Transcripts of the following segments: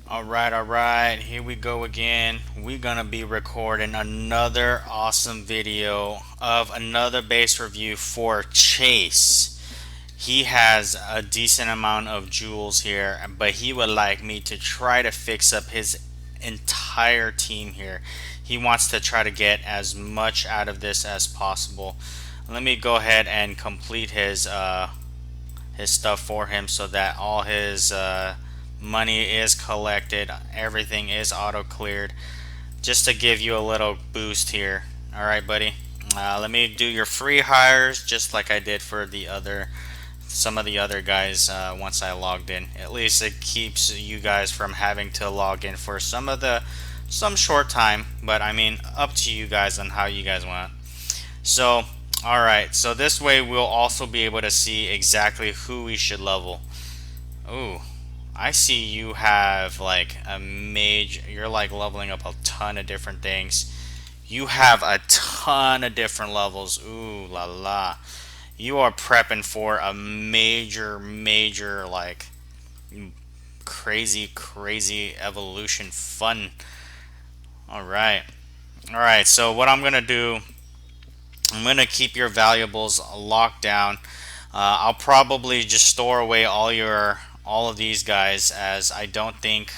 Alright, here we go again. We're gonna be recording another awesome video of another base review for Chase. He has a decent amount of jewels here, but he would like me to try to fix up his entire team here. He wants to try to get as much out of this as possible. Let me go ahead and complete his stuff for him so that all his money is collected, everything is auto cleared, just to give you a little boost here. All right, buddy. Let me do your free hires just like I did for some of the other guys once I logged in. At least it keeps you guys from having to log in for some short time, but I mean, up to you guys on how you guys want. So alright, so this way we'll also be able to see exactly who we should level. Ooh, I see you have like a mage. You're like leveling up a ton of different things. You have a ton of different levels. Ooh la la. You are prepping for a major like crazy evolution fun. Alright. Alright, so what I'm gonna do, I'm going to keep your valuables locked down. I'll probably just store away all of these guys, as I don't think,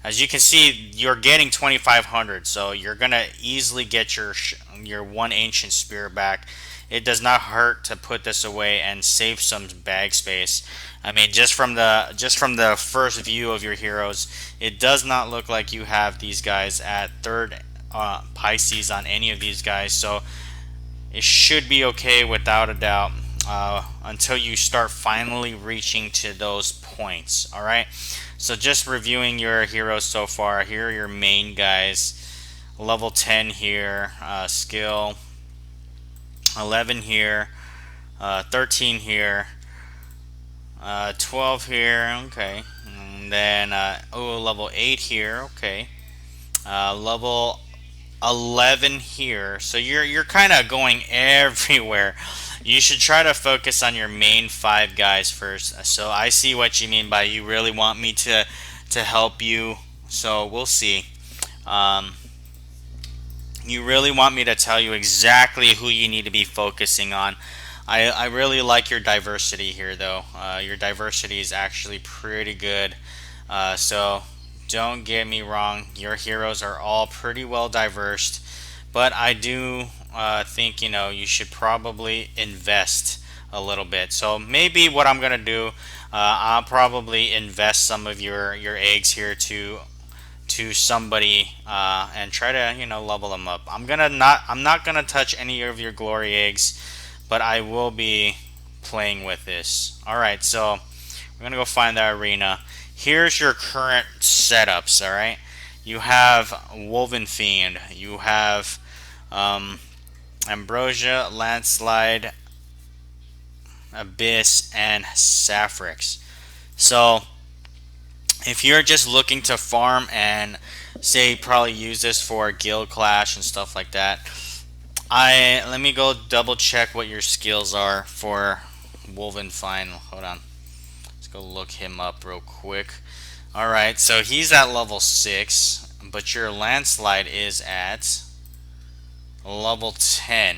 as you can see, you're getting 2,500, so you're going to easily get your one ancient spear back. It does not hurt to put this away and save some bag space. I mean, just from the first view of your heroes, it does not look like you have these guys at third Pisces on any of these guys, so it should be okay without a doubt, until you start finally reaching to those points. Alright, so just reviewing your heroes so far. Here are your main guys. Level 10 here, skill 11 here, 13 here, 12 here, okay, and then level 8 here, okay, level 11 here. So you're kind of going everywhere. You should try to focus on your main 5 guys first. So I see what you mean by you really want me to help you. So we'll see. You really want me to tell you exactly who you need to be focusing on. I really like your diversity here, though. Your diversity is actually pretty good. So don't get me wrong, your heroes are all pretty well diverse, but I do think you should probably invest a little bit. So maybe what I'm gonna do, I'll probably invest some of your eggs here to somebody, and try to level them up. I'm not gonna touch any of your glory eggs, but I will be playing with this. All right, so we're gonna go find the arena. Here's your current setups. All right, you have Woven Fiend, you have Ambrosia, Landslide, Abyss, and Sapphrix. So if you're just looking to farm and say probably use this for guild clash and stuff like that, let me go double check what your skills are for Woven Fiend. Hold on. Let's go look him up real quick. Alright, so he's at level 6, but your Landslide is at level 10.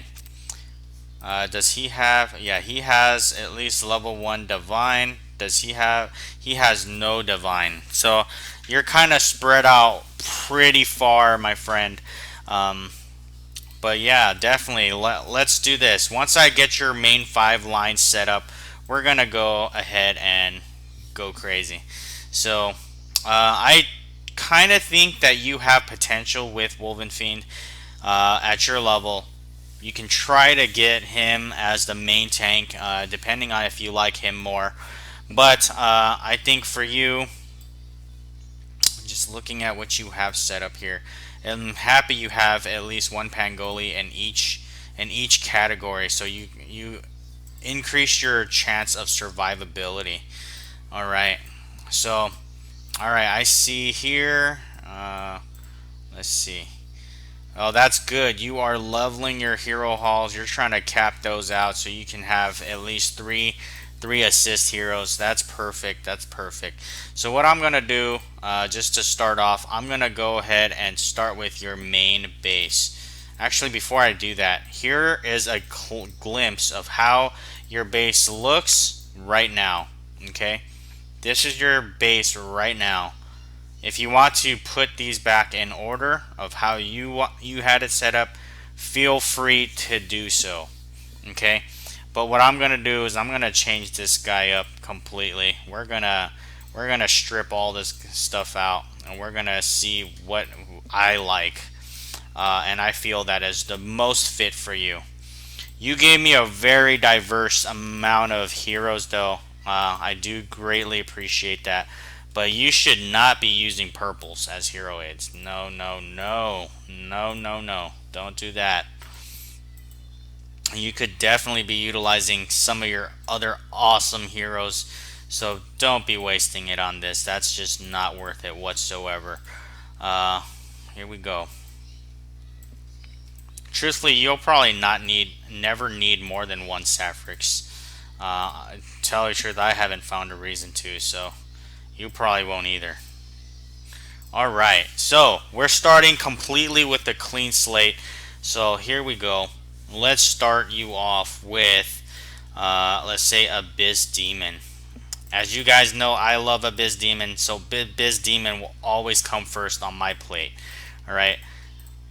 Does he have... Yeah, he has at least level 1 Divine. Does he have... He has no Divine. So you're kind of spread out pretty far, my friend. But yeah, definitely, let's do this. Once I get your main 5 lines set up, we're gonna go ahead and go crazy. So I kind of think that you have potential with Woven Fiend at your level. You can try to get him as the main tank, depending on if you like him more. But I think for you, just looking at what you have set up here, I'm happy you have at least one Pangoli in each category, so you increase your chance of survivability. All right, so I see here. Let's see. Oh, that's good. You are leveling your hero halls. You're trying to cap those out so you can have at least 3 assist heroes. That's perfect. That's perfect. So what I'm going to do, just to start off, I'm going to go ahead and start with your main base. Actually, before I do that, here is a glimpse of how your base looks right now. Okay, this is your base right now. If you want to put these back in order of how you had it set up, feel free to do so. Okay, but what I'm gonna do is I'm gonna change this guy up completely. We're gonna strip all this stuff out, and we're gonna see what I like, and I feel that is the most fit for you. You gave me a very diverse amount of heroes, though. I do greatly appreciate that. But you should not be using purples as hero aids. No, no, no. No, no, no. Don't do that. You could definitely be utilizing some of your other awesome heroes. So don't be wasting it on this. That's just not worth it whatsoever. Here we go. Truthfully, you'll probably never need more than one Sapphirex. Tell you the truth, I haven't found a reason to, so you probably won't either. Alright, so we're starting completely with a clean slate. So here we go. Let's start you off with, let's say, Abyss Demon. As you guys know, I love Abyss Demon, so Abyss Demon will always come first on my plate. Alright,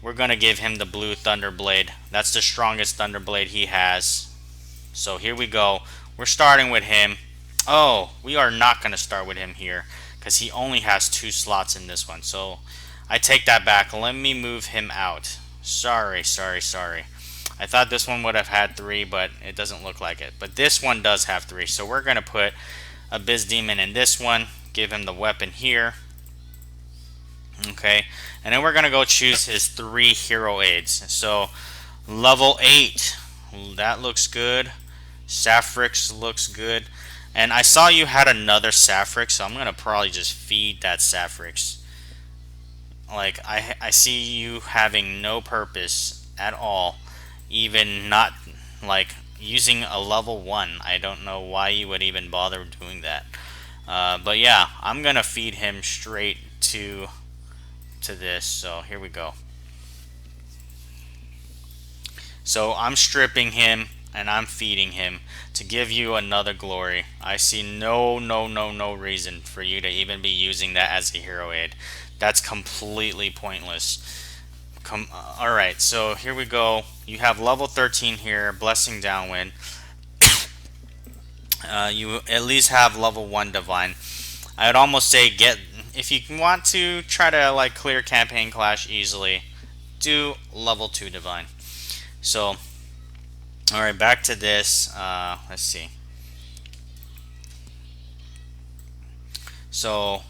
we're going to give him the blue Thunderblade. That's the strongest Thunderblade he has. So here we go. We're starting with him. Oh, we are not going to start with him here because he only has 2 slots in this one. So I take that back. Let me move him out. Sorry. I thought this one would have had 3, but it doesn't look like it. But this one does have 3. So we're going to put Abyss Demon in this one. Give him the weapon here. Okay. And then we're going to go choose his 3 hero aids. So level 8. That looks good. Sapphirex looks good. And I saw you had another Sapphirex, so I'm going to probably just feed that Sapphirex. Like, I see you having no purpose at all. Even not, like, using a level 1. I don't know why you would even bother doing that. But yeah, I'm going to feed him straight to this. So here we go. So I'm stripping him and I'm feeding him to give you another glory. I see no reason for you to even be using that as a hero aid. That's completely pointless. Alright, so here we go. You have level 13 here, Blessing Downwind. You at least have level 1 Divine. I would almost say if you want to try to like clear Campaign Clash easily, do level 2 Divine. So, alright, back to this. Let's see. So,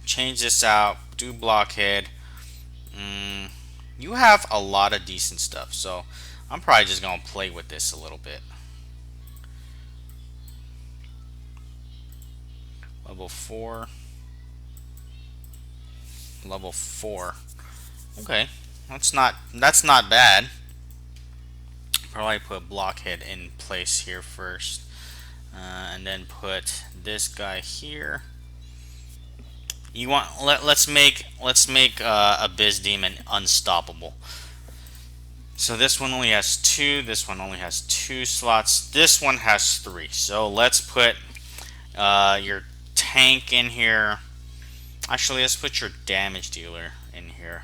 change this out. Do Blockhead. You have a lot of decent stuff. So, I'm probably just going to play with this a little bit. Level 4. Level 4. Okay. That's not bad. Probably put Blockhead in place here first, and then put this guy here. You want let's make Abyss Demon unstoppable. So this one only has 2. This one only has 2 slots. This one has 3. So let's put your tank in here. Actually, let's put your damage dealer in here.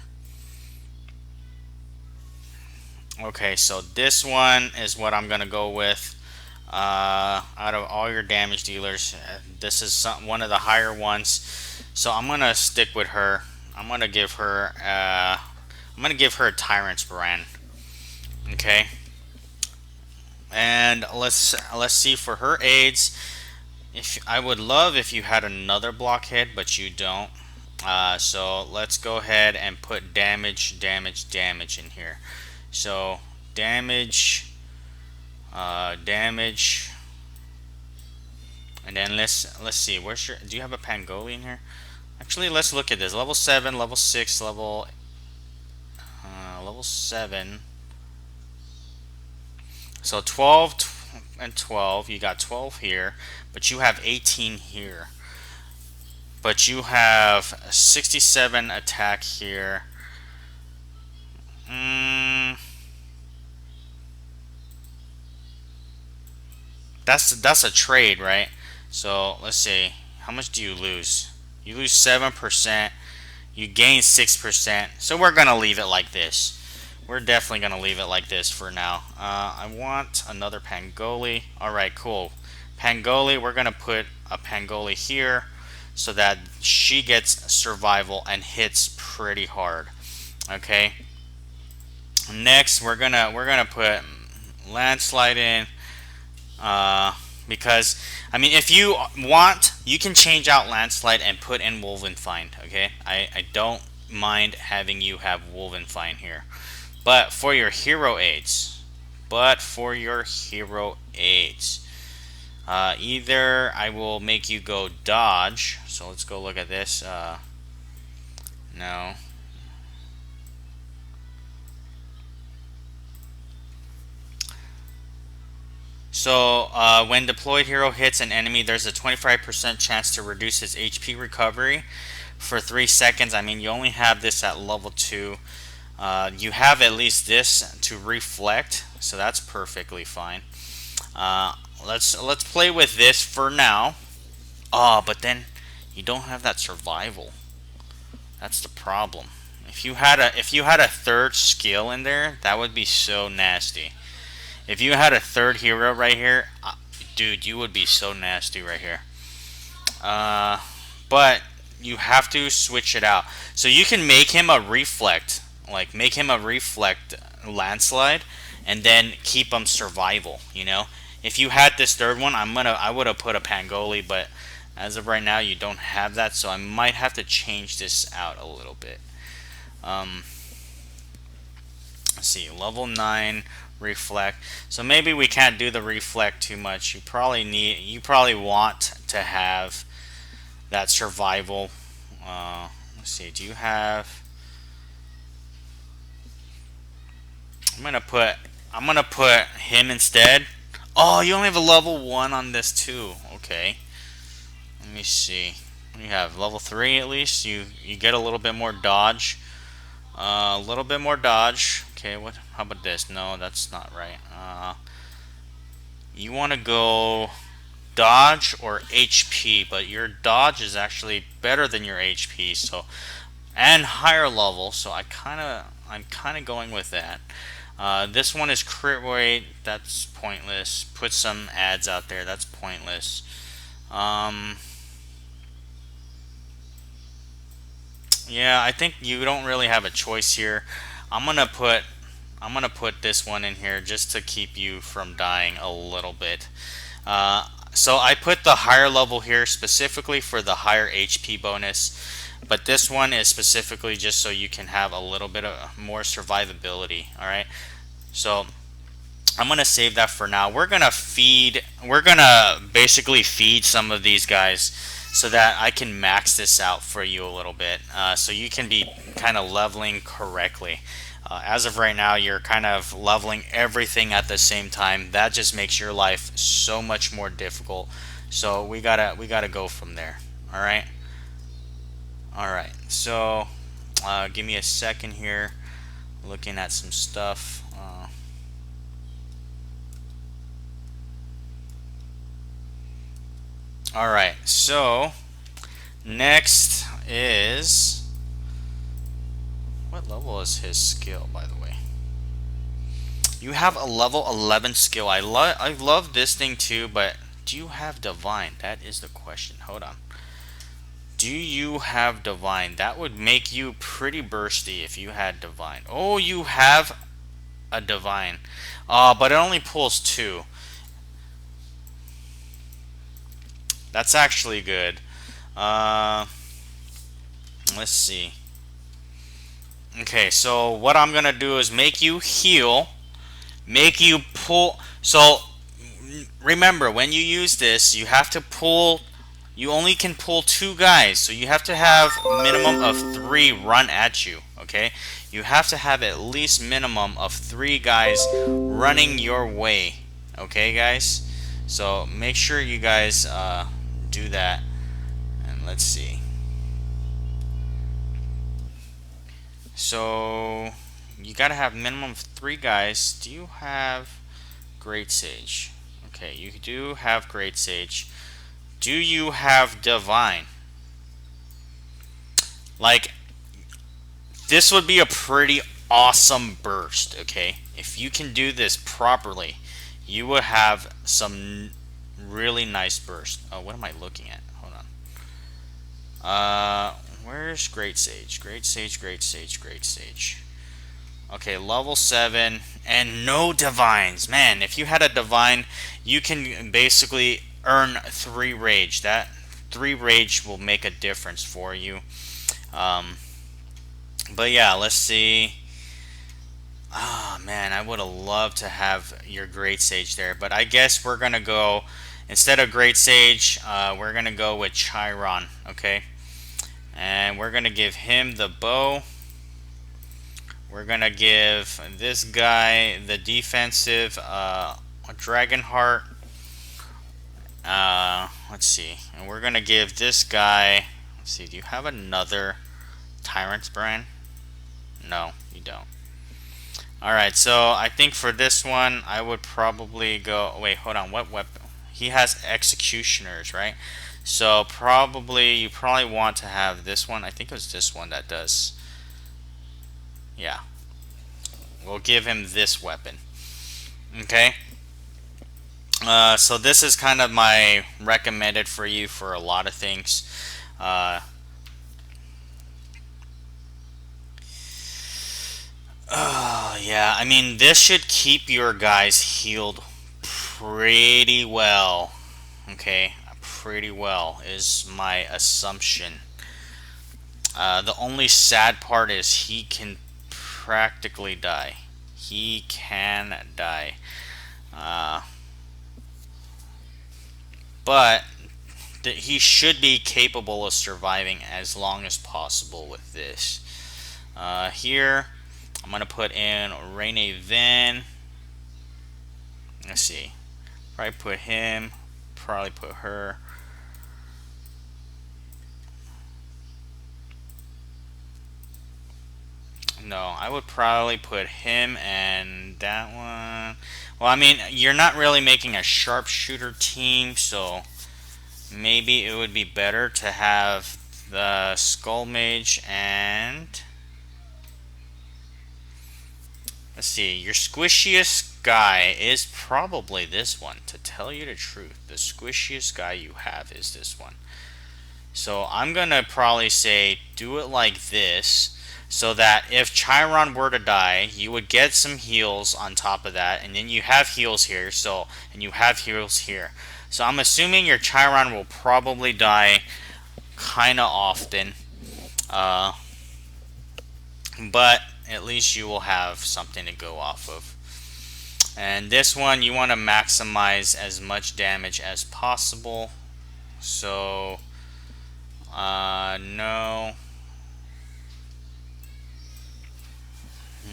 Okay, so this one is what I'm gonna go with. Out of all your damage dealers, this is one of the higher ones. So I'm gonna stick with her. I'm gonna give her a Tyrant's Brand. Okay. And let's see for her aids. I would love if you had another Blockhead, but you don't. So let's go ahead and put damage in here. So damage, and then let's see. Do you have a Pangoli in here? Actually, let's look at this. Level 7, level 6, level 7. So 12, and 12. You got 12 here, but you have 18 here. But you have 67 attack here. That's a trade, right? So let's see. How much do you lose? You lose 7%. You gain 6%. So we're gonna leave it like this. We're definitely gonna leave it like this for now. I want another Pangoli. Alright, cool. Pangoli, we're gonna put a Pangoli here so that she gets survival and hits pretty hard. Okay. Next we're gonna put landslide in. Because I mean, if you want, you can change out landslide and put in woven find. Okay, I don't mind having you have woven find here, but for your hero aids, either I will make you go dodge. So let's go look at this. No. So when deployed hero hits an enemy, there's a 25% chance to reduce his HP recovery for 3 seconds. I mean, you only have this at level 2. You have at least this to reflect, so that's perfectly fine. Let's play with this for now. Oh, but then you don't have that survival. That's the problem. If you had a third skill in there, that would be so nasty. If you had a third hero right here, dude, you would be so nasty right here. But you have to switch it out. So you can make him a reflect, like make him a reflect landslide, and then keep him survival. You know, if you had this third one, I would have put a Pangoli, but as of right now, you don't have that, so I might have to change this out a little bit. Let's see, level 9 reflect. So maybe we can't do the reflect too much. You probably want to have that survival. Let's see, do you have? I'm gonna put him instead. Oh, you only have a level 1 on this too. Okay. Let me see. You have level 3 at least. You get a little bit more dodge. A little bit more dodge. Okay, what? How about this? No, that's not right. You want to go dodge or HP, but your dodge is actually better than your HP, so and higher level. So I'm kind of going with that. This one is crit rate. That's pointless. Put some ads out there. That's pointless. Yeah, I think you don't really have a choice here. I'm gonna put this one in here just to keep you from dying a little bit. So I put the higher level here specifically for the higher HP bonus, but this one is specifically just so you can have a little bit of more survivability. All right, so I'm gonna save that for now. We're gonna basically feed some of these guys so that I can max this out for you a little bit, so you can be kind of leveling correctly. As of right now, you're kind of leveling everything at the same time. That just makes your life so much more difficult. So we gotta go from there. All right. All right. So give me a second here. Looking at some stuff. All right. So next is, what level is his skill, by the way? You have a level 11 skill. I love this thing too, but do you have divine? That is the question. Hold on. Do you have divine? That would make you pretty bursty if you had divine. Oh, you have a divine. But it only pulls 2. That's actually good. Let's see. Okay, so what I'm gonna do is make you heal, make you pull. So remember, when you use this, you have to pull. You only can pull 2 guys, so you have to have a minimum of 3 run at you. Okay, you have to have at least minimum of 3 guys running your way Okay, guys. So make sure you guys do that. And let's see. So you gotta have minimum of 3 guys. Do you have Great Sage? Okay, you do have Great Sage. Do you have Divine? Like, this would be a pretty awesome burst, okay? If you can do this properly, you would have some really nice burst. Oh, what am I looking at? Hold on. Where's Great Sage? Great Sage, Great Sage, Great Sage. Okay, level 7 and no divines. Man, if you had a divine, you can basically earn 3 rage. That 3 rage will make a difference for you. But yeah, let's see. Oh man, I would have loved to have your Great Sage there, but I guess we're gonna go instead of Great Sage, we're gonna go with Chiron, okay? And we're gonna give him the bow. We're gonna give this guy the defensive Dragon Heart. Let's see, and we're gonna give this guy. Let's see, do you have another Tyrant's Brand? No, you don't. Alright, so I think for this one, I would probably go... Wait, hold on. What weapon? He has Executioners, right? So you probably want to have this one. I think it was this one that does. Yeah. We'll give him this weapon. Okay? So this is kind of my recommended for you for a lot of things. Yeah, I mean, this should keep your guys healed pretty well. Okay, pretty well is my assumption. The only sad part is he can practically die. He can die. But he should be capable of surviving as long as possible with this. Here, I'm going to put in Rene Vin. Let's see. Probably put him. Probably put her. No, I would probably put him and that one. Well, I mean, you're not really making a sharpshooter team, so maybe it would be better to have the Skull Mage and... Let's see, your squishiest guy is probably this one. To tell you the truth, the squishiest guy you have is this one. So I'm going to probably say do it like this, so that if Chiron were to die, you would get some heals on top of that, and then you have heals here, and you have heals here. So I'm assuming your Chiron will probably die kind of often. But at least you will have something to go off of. And this one, you want to maximize as much damage as possible. So, no.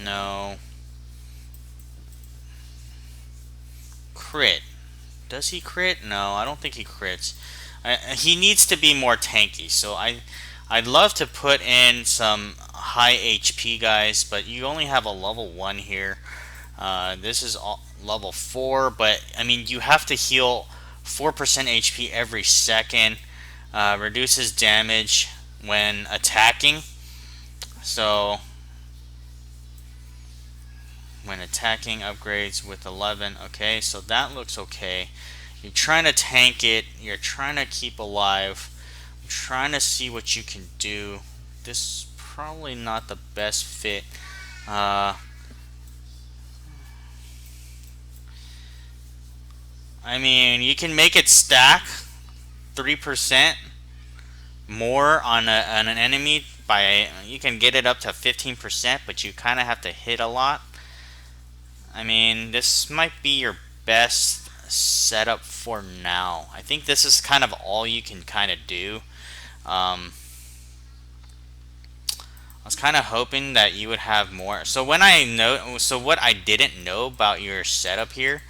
No. Crit. Does he crit? No, I don't think he crits. He needs to be more tanky. So I'd love to put in some high HP guys, but you only have a level 1 here. This is level 4, but I mean, you have to heal 4% HP every second. Reduces damage when attacking. So when attacking, upgrades with 11. Okay, so that looks okay. You're trying to tank it. You're trying to keep alive. I'm trying to see what you can do. This is probably not the best fit. I mean, you can make it stack 3% more on an enemy by, you can get it up to 15%, but you kind of have to hit a lot. I mean, this might be your best setup for now. I think this is kind of all you can kind of do. I was kind of hoping that you would have more. So what I didn't know about your setup here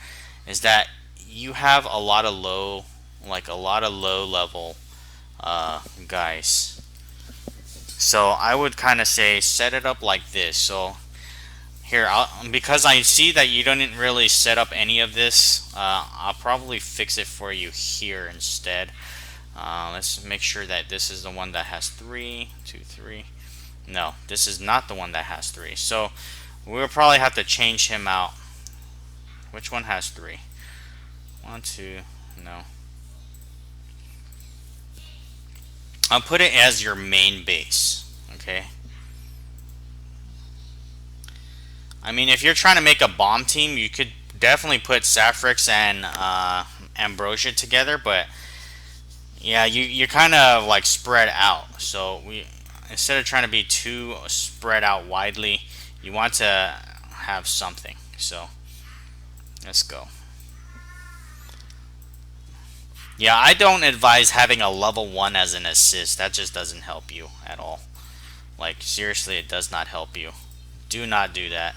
is that you have a lot of low, like a lot of low level guys. So I would kind of say set it up like this. So here, because I see that you didn't really set up any of this, I'll probably fix it for you here instead. Let's make sure that this is the one that has 3, 2, 3. No, this is not the one that has 3. So we'll probably have to change him out. Which one has 3? 1, 2, no. I'll put it as your main base, okay? I mean, if you're trying to make a bomb team, you could definitely put Sapphrix and Ambrosia together, but yeah, you're kind of like spread out. So instead of trying to be too spread out widely, you want to have something. So let's go. Yeah, I don't advise having a level 1 as an assist. That just doesn't help you at all. Like, seriously, it does not help you. Do not do that.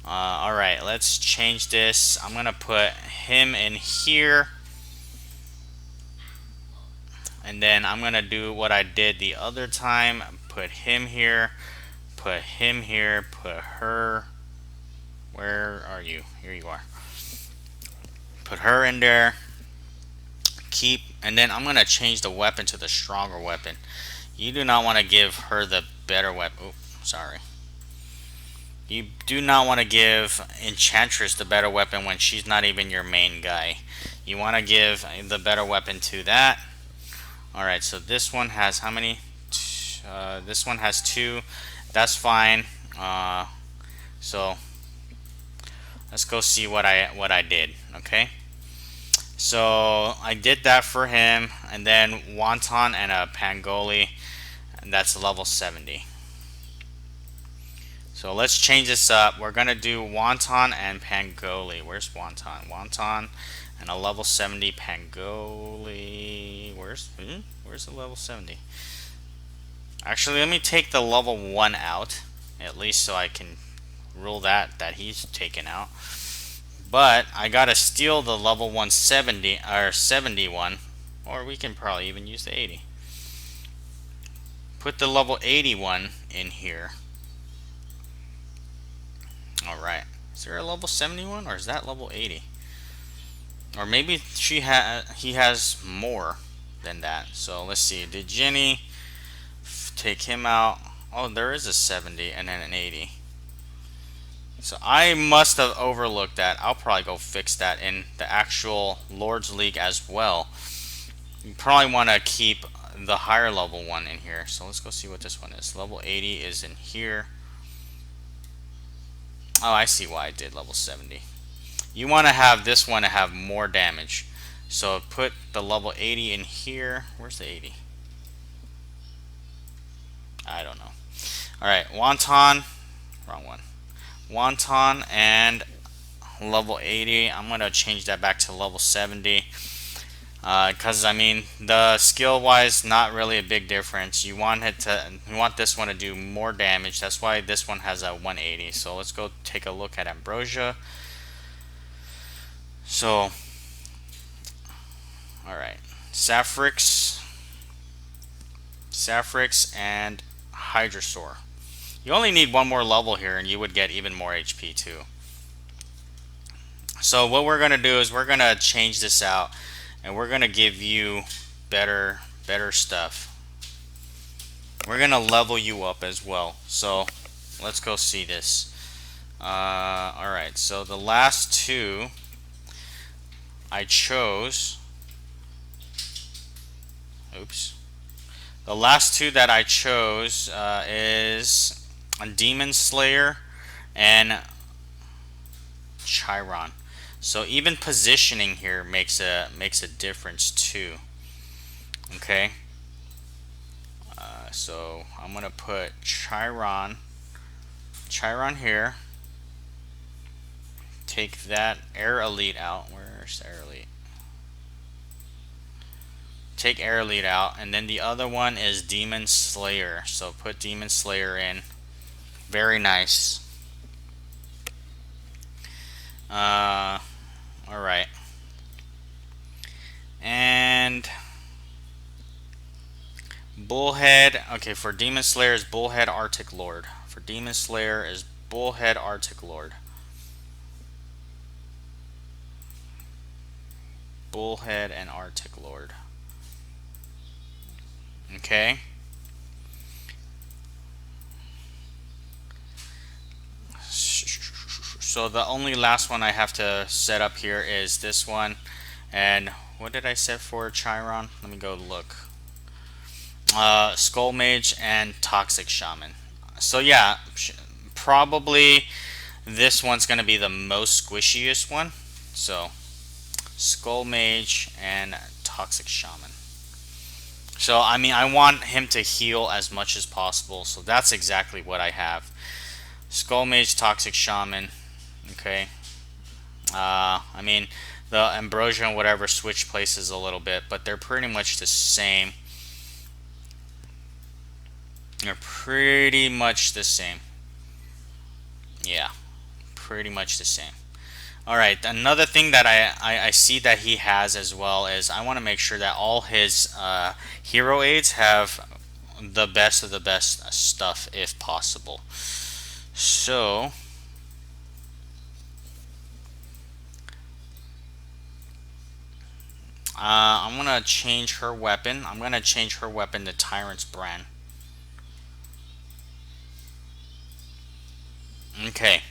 Alright, let's change this. I'm going to put him in here. And then I'm going to do what I did the other time. Put him here. Put him here. Put her. Where are you? Here you are. Put her in there. Keep. And then I'm going to change the weapon to the stronger weapon. You do not want to give her the better weapon. Oh, sorry. You do not want to give Enchantress the better weapon when she's not even your main guy. You want to give the better weapon to that. Alright, so this one has how many? This one has 2. That's fine. So let's go see what I did. Okay. So I did that for him, and then Wonton and a Pangoli, and that's level 70. So let's change this up. We're gonna do Wonton and Pangoli. Where's Wonton? Wonton and a level 70 Pangoli. Where's the level 70? Actually, let me take the level 1 out, at least so I can rule that he's taken out. But I gotta steal the level 170 or 71, or we can probably even use the 80. Put the level 81 in here. Alright. Is there a level 71 or is that level 80? Or maybe he has more than that. So let's see. Did Jenny take him out? Oh, there is a 70 and then an 80. So I must have overlooked that. I'll probably go fix that in the actual Lord's League as well. You probably want to keep the higher level one in here. So let's go see what this one is. Level 80 is in here. Oh, I see why I did level 70. You want to have this one to have more damage. So put the level 80 in here. Where's the 80? I don't know. Alright, Wonton. Wrong one. Wonton and level 80. I'm going to change that back to level 70. Because I mean, the skill wise, not really a big difference. You want this one to do more damage. That's why this one has a 180. So let's go take a look at Ambrosia. So, alright, Sapphrix and Hydrosaur. You only need one more level here and you would get even more HP too. So what we're going to do is we're going to change this out and we're going to give you better stuff. We're going to level you up as well. So let's go see this. Alright, so the last two I chose. Oops. The last two that I chose is a Demon Slayer and Chiron. So even positioning here makes a difference too. Okay. So I'm gonna put Chiron here. Take that Air Elite out. Where's Air Elite? Take Air Elite out, and then the other one is Demon Slayer. So put Demon Slayer in. Very nice. All right. And Bullhead. Okay, for Demon Slayer is Bullhead Arctic Lord. For Demon Slayer is Bullhead Arctic Lord. Bullhead and Arctic Lord. Okay. So the only last one I have to set up here is this one. And what did I set for Chiron? Let me go look. Skull Mage and Toxic Shaman. So yeah, probably this one's going to be the most squishiest one. So Skull Mage and Toxic Shaman. So I mean, I want him to heal as much as possible. So that's exactly what I have. Skull Mage, Toxic Shaman. Okay. I mean, the Ambrosia and whatever switch places a little bit, but they're pretty much the same. They're pretty much the same. Yeah, pretty much the same. All right, another thing that I see that he has as well is I want to make sure that all his hero aids have the best of the best stuff if possible. So I'm gonna change her weapon. I'm gonna change her weapon to Tyrant's Brand. Okay.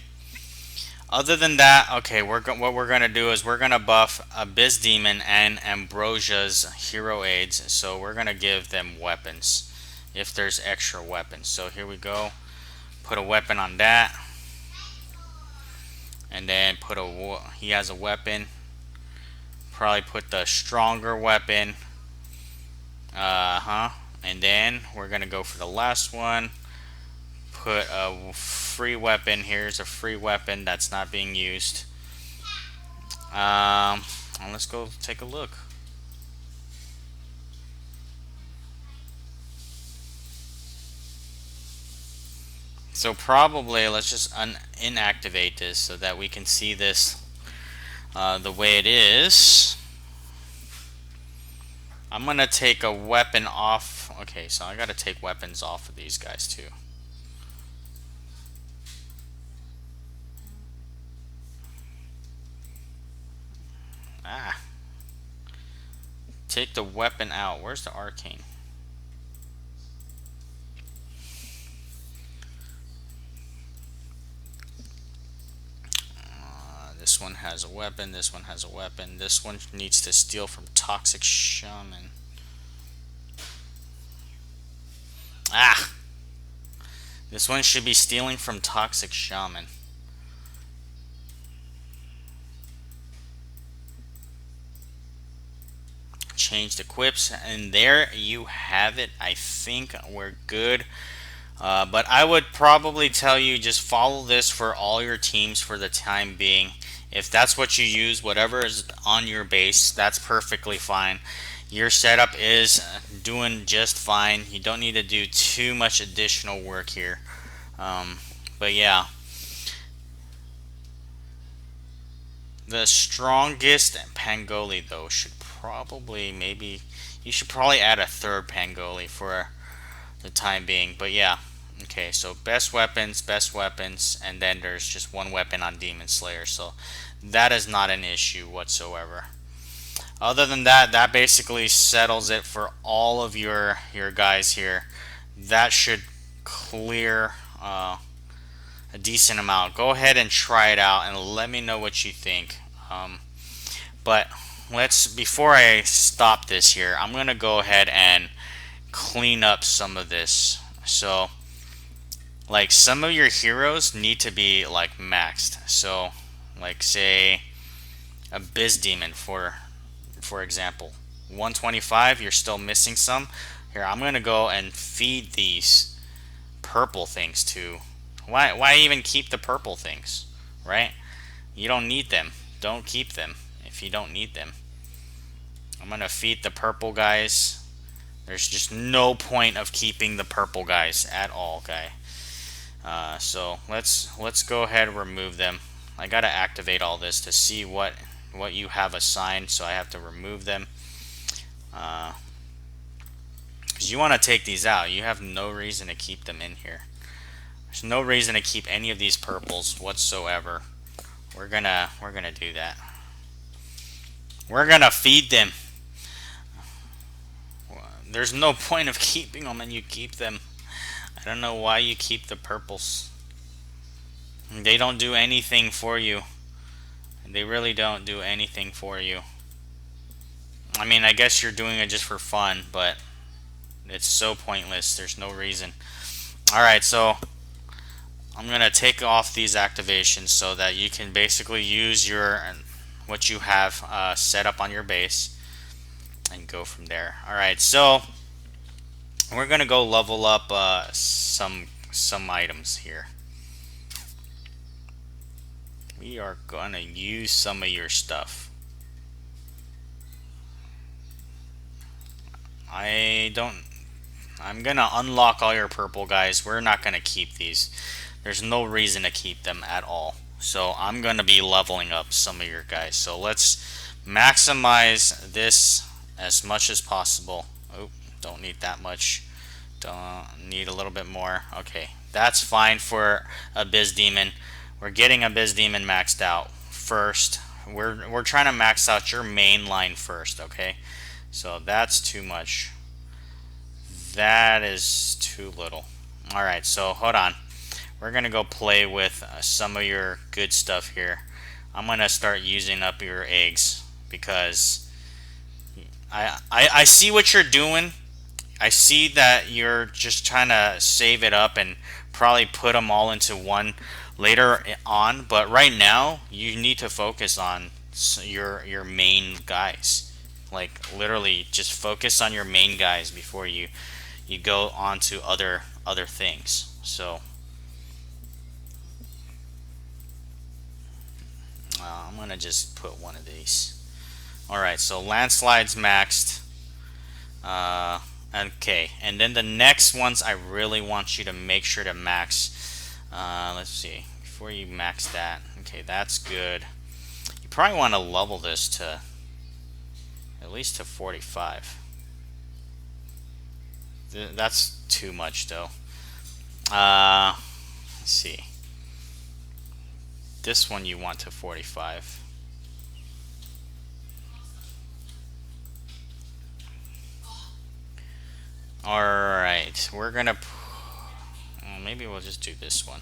Other than that, okay, what we're gonna do is we're gonna buff Abyss Demon and Ambrosia's hero aids. So we're gonna give them weapons if there's extra weapons. So here we go. Put a weapon on that, and then he has a weapon. Probably put the stronger weapon. And then we're gonna go for the last one. Put a free weapon. Here's a free weapon that's not being used. Let's go take a look. So probably let's just inactivate this so that we can see this the way it is. I'm gonna take a weapon off. Okay, so I gotta take weapons off of these guys too. Take the weapon out. Where's the arcane? This one has a weapon. This one has a weapon. This one needs to steal from Toxic Shaman. This one should be stealing from Toxic Shaman. Changed equips, and there you have it. I think we're good. But I would probably tell you just follow this for all your teams for the time being. If that's what you use, whatever is on your base, that's perfectly fine. Your setup is doing just fine. You don't need to do too much additional work here. But yeah. The strongest Pangoli though should probably you should probably add a third Pangoli for the time being. But yeah. Okay, so best weapons, and then there's just one weapon on Demon Slayer, so that is not an issue whatsoever. Other than that, that basically settles it for all of your guys here. That should clear a decent amount. Go ahead and try it out and let me know what you think. But before I stop this here, I'm gonna go ahead and clean up some of this. So like some of your heroes need to be like maxed. So like say Abyss Demon for example, 125, you're still missing some. Here, I'm gonna go and feed these purple things to. Why even keep the purple things, right? You don't need them. Don't keep them if you don't need them. I'm gonna feed the purple guys. There's just no point of keeping the purple guys at all, guy. So let's go ahead and remove them. I gotta activate all this to see what what you have assigned, so I have to remove them. Because you want to take these out. You have no reason to keep them in here. There's no reason to keep any of these purples whatsoever. We're gonna do that. We're gonna feed them. There's no point of keeping them, and you keep them. I don't know why you keep the purples. They don't do anything for you. They really don't do anything for you. I mean, I guess you're doing it just for fun, but it's so pointless. There's no reason. Alright, so I'm going to take off these activations so that you can basically use your what you have set up on your base and go from there. Alright, so we're going to go level up some items here. We are going to use some of your stuff. I'm gonna unlock all your purple guys. We're not gonna keep these. There's no reason to keep them at all. So I'm gonna be leveling up some of your guys. So let's maximize this as much as possible. Oh, don't need that much. Don't need a little bit more. Okay, that's fine for Abyss Demon. We're getting Abyss Demon maxed out first. We're trying to max out your main line first, okay? So that's too much. That is too little. Alright, so hold on. We're going to go play with some of your good stuff here. I'm going to start using up your eggs because I see what you're doing. I see that you're just trying to save it up and probably put them all into one later on. But right now, you need to focus on your main guys. Like literally just focus on your main guys before you go on to other things. So I'm gonna just put one of these. Alright, so landslides maxed. Okay, and then the next ones I really want you to make sure to max. Let's see, before you max that. Okay, that's good. You probably want to level this to at least to 45. That's too much though. Let's see. This one you want to 45. Alright, we're gonna well, maybe we'll just do this one.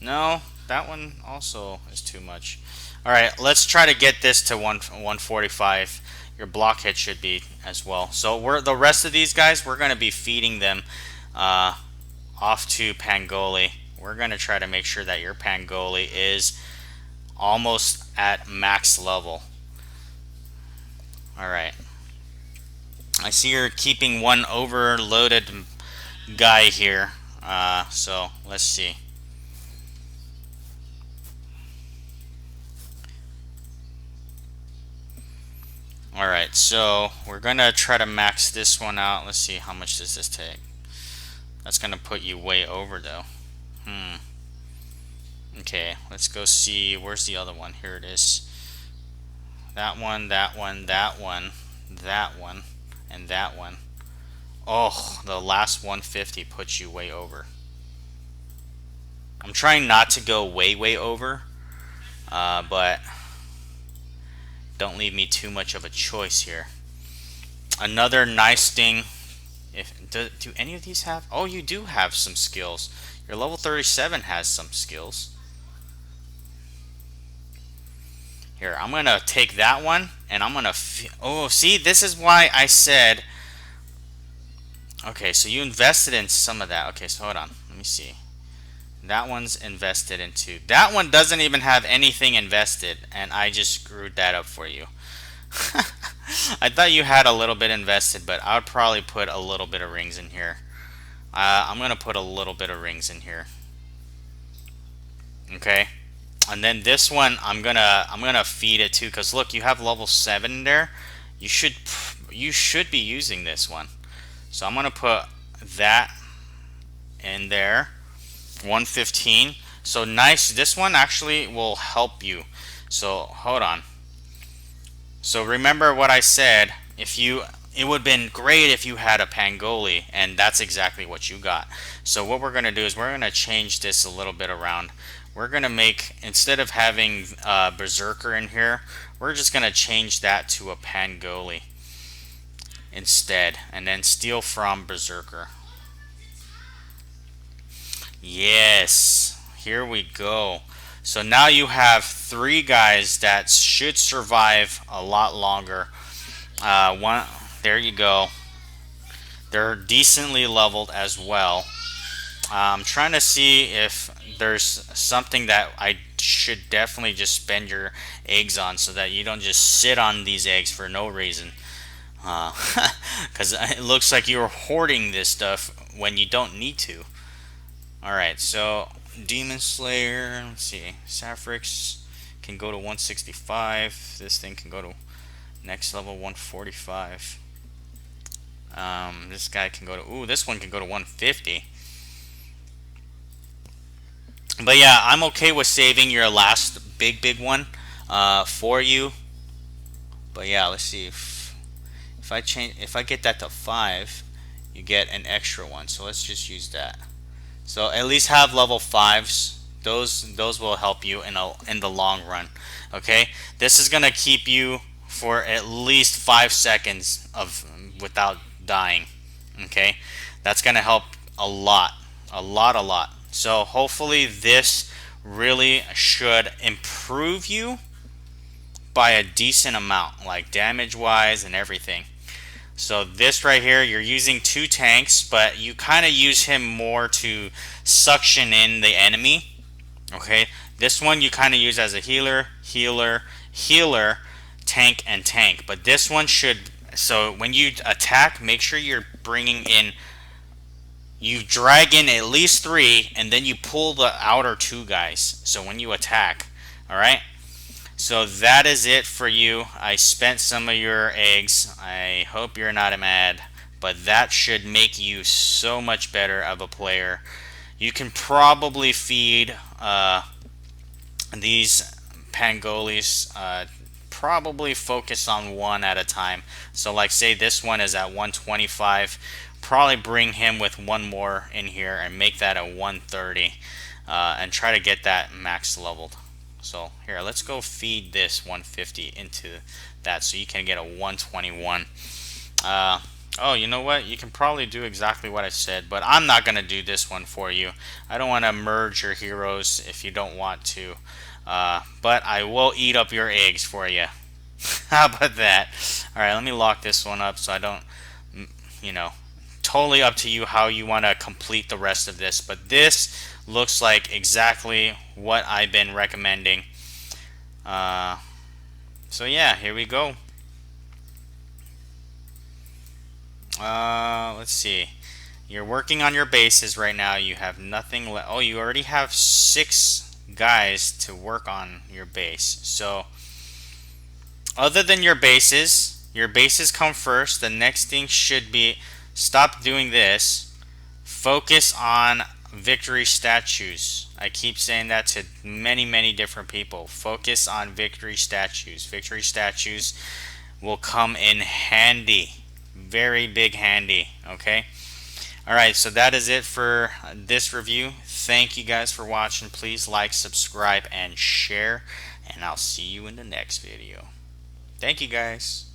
No, that one also is too much. Alright, let's try to get this to 145. Your blockhead should be as well. So the rest of these guys, we're going to be feeding them off to Pangoli. We're going to try to make sure that your Pangoli is almost at max level. Alright. I see you're keeping one overloaded guy here. So let's see. Alright, so we're gonna try to max this one out. Let's see, how much does this take? That's gonna put you way over though. Okay, let's go see, where's the other one? Here it is. That one, that one, that one, that one, and that one. Oh, the last 150 puts you way over. I'm trying not to go way over, but don't leave me too much of a choice here. Another nice thing, do any of these have? Oh, you do have some skills. Your level 37 has some skills. Here, I'm gonna take that one, and I'm gonna. Oh, see, this is why I said. Okay, so you invested in some of that. Okay, so hold on. Let me see. That one's invested into. That one doesn't even have anything invested, and I just screwed that up for you. I thought you had a little bit invested, but I would probably put a little bit of rings in here. I'm gonna put a little bit of rings in here. Okay, and then this one I'm gonna feed it to, because look, you have level 7 there. You should be using this one. So I'm gonna put that in there. 115. So nice. This one actually will help you. So hold on. So remember what I said. It would have been great if you had a Pangoli, and that's exactly what you got. So what we're going to do is we're going to change this a little bit around. We're going to make, instead of having Berserker in here, we're just going to change that to a Pangoli instead, and then steal from Berserker. Yes, here we go. So now you have 3 guys that should survive a lot longer. There you go. They're decently leveled as well. I'm trying to see if there's something that I should definitely just spend your eggs on, so that you don't just sit on these eggs for no reason. Because it looks like you're hoarding this stuff when you don't need to. Alright, so Demon Slayer, let's see, Sapphirex can go to 165. This thing can go to next level 145. This guy can go to, ooh, this one can go to 150. But yeah, I'm okay with saving your last big one for you. But yeah, let's see if I get that to 5, you get an extra one. So let's just use that. So at least have level 5s. Those will help you in the long run. Okay, this is gonna keep you for at least 5 seconds without dying. Okay, that's gonna help a lot, a lot. So hopefully this really should improve you by a decent amount, like damage wise and everything. So this right here, you're using 2 tanks, but you kind of use him more to suction in the enemy. Okay, this one you kind of use as a healer, tank, and tank. But this one should, so when you attack, make sure you're bringing in, you drag in at least 3, and then you pull the outer 2 guys. So when you attack, all right. So that is it for you. I spent some of your eggs. I hope you're not mad, but that should make you so much better of a player. You can probably feed these Pangolis, probably focus on one at a time. So like say this one is at 125, probably bring him with one more in here and make that a 130, and try to get that max leveled. So here, let's go feed this 150 into that so you can get a 121. Oh, you know what? You can probably do exactly what I said, but I'm not going to do this one for you. I don't want to merge your heroes if you don't want to. But I will eat up your eggs for you. How about that? Alright, let me lock this one up so I don't, you know, totally up to you how you want to complete the rest of this. But this looks like exactly what I've been recommending. So yeah, here we go. Let's see. You're working on your bases right now. You have nothing left. Oh, you already have 6 guys to work on your base. So other than your bases come first. The next thing should be, stop doing this. Focus on victory statues. I keep saying that to many different people. Focus on victory statues. Victory statues will come in handy. Very big handy. Okay. Alright, so that is it for this review. Thank you guys for watching. Please like, subscribe, and share. And I'll see you in the next video. Thank you guys.